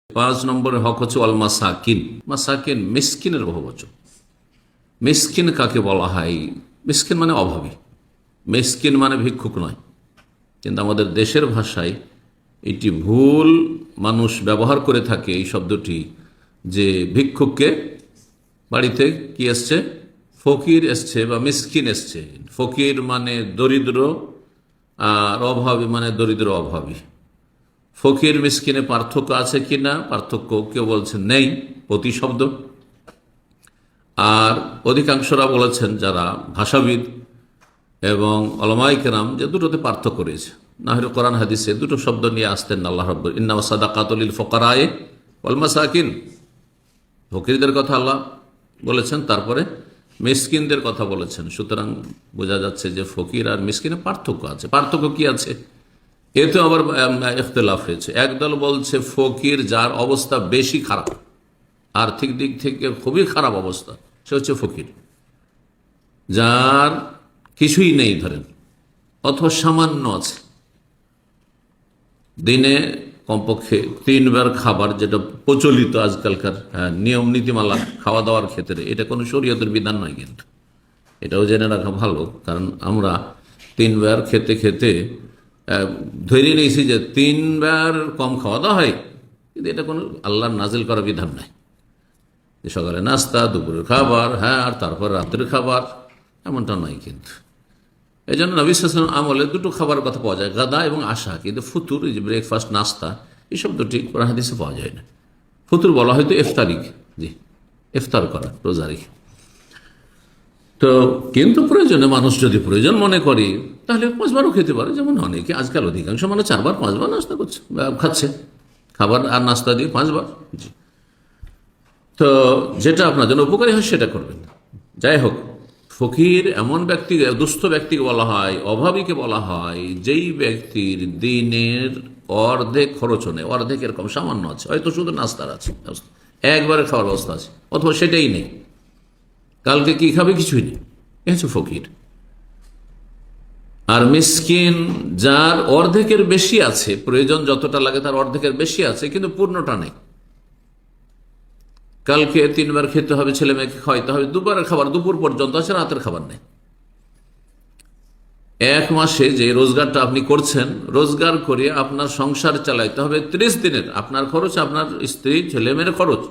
পাঁচ নম্বরের হক হচ্ছে ওয়াল মাসাকিন। মাসাকিন মিসকিনের বহুবচন। মিসকিন কাকে বলা হয়? মিসকিন মানে অভাবী, মিসকিন মানে ভিক্ষুক নয়। কিন্তু আমাদের দেশের ভাষায় এটি ভুল মানুষ ব্যবহার করে থাকে এই শব্দটি, যে ভিক্ষুককে বাড়িতে কি এসছে, ফকির এসছে বা মিসকিন এসছে। ফকির মানে দরিদ্র, আর অভাবী মানে দরিদ্র অভাবী। ফকির মিসকিনে পার্থক্য আছে কি না? পার্থক্য কেউ বলছেন নেই, প্রতিশব্দ। আর অধিকাংশরা বলেছেন যারা ভাষাবিদ এবং ওলামায়ে কেরাম, যে দুটোতে পার্থক্য রয়েছে। না হলে কোরআন হাদিসে দুটো শব্দ নিয়ে আসতেন আল্লাহ রাব্বুল ইন্নামা সাদাকাতুল লিল ফুকারায়ে ওয়াল মাসাকিন। ফকিরদের কথা আল্লাহ বলেছেন, তারপরে মিসকিনদের কথা বলেছেন। সুতরাং বোঝা যাচ্ছে যে ফকির আর মিসকিনে পার্থক্য আছে। পার্থক্য কি আছে? এতে আবার ইখতিলাফ হয়েছে। একদল বলছে ফকির যার অবস্থা বেশি খারাপ, আর্থিক দিক থেকে খুবই খারাপ অবস্থা, সে হচ্ছে ফকির। যার কিছুই নেই ধরেন, অথবা সামান্য আছে, দিনে কমপক্ষে 3 বার খাবার, যেটা প্রচলিত আজকালকার নিয়ম নীতিমালা খাওয়া দাওয়ার ক্ষেত্রে, এটা কোনো শরীয়তের বিধান নয়। কিন্তু এটাও জেনে রাখা ভালো, কারণ আমরা 3 বার খেতে খেতে ধরে নিয়েছি যে 3 বার কম খাওয়া দাওয়া হয়, কিন্তু এটা কোনো আল্লাহর নাজিল করা বিধান নাই। যে সকালে নাস্তা, দুপুরের খাবার, আর তারপর রাত্রের খাবার, এমনটা নয়। কিন্তু এই জন্য নবী সাল্লাল্লাহু আলাইহি ওয়াসাল্লাম আমলে দুটো খাবারের কথা পাওয়া যায়, গাদা এবং আশা। কিন্তু ফুতুর, যে ব্রেকফাস্ট, নাস্তা, এই শব্দটি কোরআন হাদিসে পাওয়া যায় না। ফুতুর বলা হয়তো ইফতারিক, জি, ইফতার করা, রোজা রেখে। তো কিন্তু প্রয়োজনে মানুষ যদি প্রয়োজন মনে করে তাহলে 5 বারও খেতে পারে। যেমন অনেকে আজকাল অধিকাংশ মানুষ 4 বার 5 বার নাস্তা করছে, খাচ্ছে, খাবার আর নাস্তা দিয়ে 5 বার। জি, তো যেটা আপনার জন্য উপকারী হয় সেটা করবেন। যাই হোক, ফকির এমন ব্যক্তি, দুস্থ ব্যক্তিকে বলা হয়, অভাবীকে বলা হয় যেই ব্যক্তির দিনের অর্ধেক খরচ নেই, অর্ধেক এরকম সামান্য আছে, হয়তো শুধু নাস্তার আছে, একবারে খাওয়ার ব্যবস্থা আছে, অথবা সেটাই নেই, কালকে কি খাবে কিছুই নেই, এ হচ্ছে ফকির। আর মিসকিন যার অর্ধেকের বেশি আছে, প্রয়োজন যতটা লাগে তার অর্ধেকের বেশি আছে, কিন্তু পূর্ণটা নেই। কালকে 3 বার খেতে হবে, ছেলে মেয়েকে খাওয়াইতে হবে, দুপুরের খাবার দুপুর পর্যন্ত আছে, রাতের খাবার নেই। 1 মাসে যে রোজগারটা আপনি করছেন, রোজগার করে আপনার সংসার চালাইতে হবে 30 দিনের, আপনার খরচ, আপনার স্ত্রী ছেলে মেয়ের খরচ,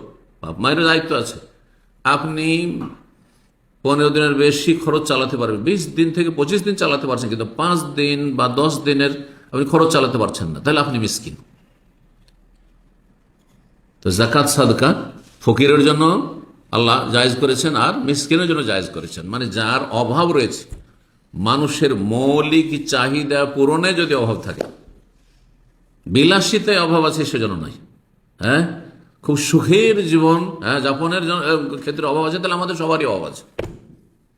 বাপ মায়ের দায়িত্ব আছে। আপনি 15 দিনের বেশি খরচ চালাতে পারবেন, 20 দিন থেকে 25 দিন চালাতে পারছেন, কিন্তু 5 দিন বা 10 দিনের আপনি খরচ চালাতে পারছেন না, তাহলে আপনি মিসকিন। তো যাকাত সাদকা ফকিরের জন্য আল্লাহ জায়েজ করেছেন, আর মিসকিনের জন্য জায়েজ করেছেন। মানে যার অভাব রয়েছে, মানুষের মৌলিক চাহিদা পূরণে যদি অভাব থাকে, বিলাসিতায় অভাব আছে সেজন্য নয়, খুব সুখের জীবন যাপনের ক্ষেত্রে অভাব আছে, তাহলে আমাদের সবারই অভাব আছে,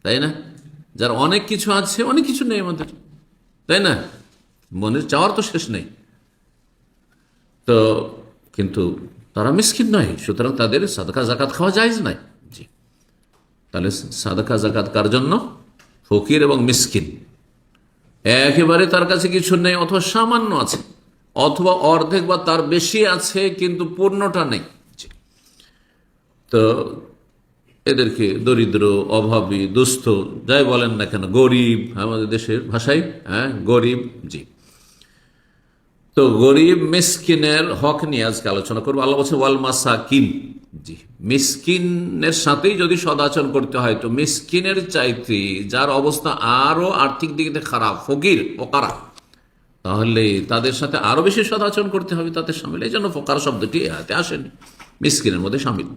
তাই না? যার অনেক কিছু আছে, অনেক কিছু নেই আমাদের, তাই না? মনের চাওয়ার তো শেষ নেই। তো কিন্তু তারা মিসকিন নয়, সুতরাং তাদের সাদাকা জাকাত খাওয়া জায়েজ নাই। জি, তাহলে সাদাকা জাকাত কার জন্য? ফকির এবং মিসকিন। একেবারে তার কাছে কিছু নেই, অথবা সামান্য আছে, অথবা অর্ধেক বা তার বেশি আছে, কিন্তু পূর্ণটা নেই। তো এদেরকে দরিদ্র, অভাবী, দুস্থ যাই বলেন না কেন, গরিব, আমাদের দেশের ভাষায় গরিব। জি, তো গরিব মিসকিনের হক নিয়ে আজকে আলোচনা করবো। আল্লাহ বলছে ওয়াল মাসাকিন। জি, মিসকিনের সাথেই যদি সদাচরণ করতে হয়, তো মিসকিনের চাইতে যার অবস্থা আরো আর্থিক দিক থেকে খারাপ, ফকির, ফকারা, তাহলে তাদের সাথে আরো বেশি সদাচরণ করতে হবে, তাদের সামিল। এই জন্য ফকার শব্দটি এতে আসেন, মিসকিনের মধ্যে সামিল।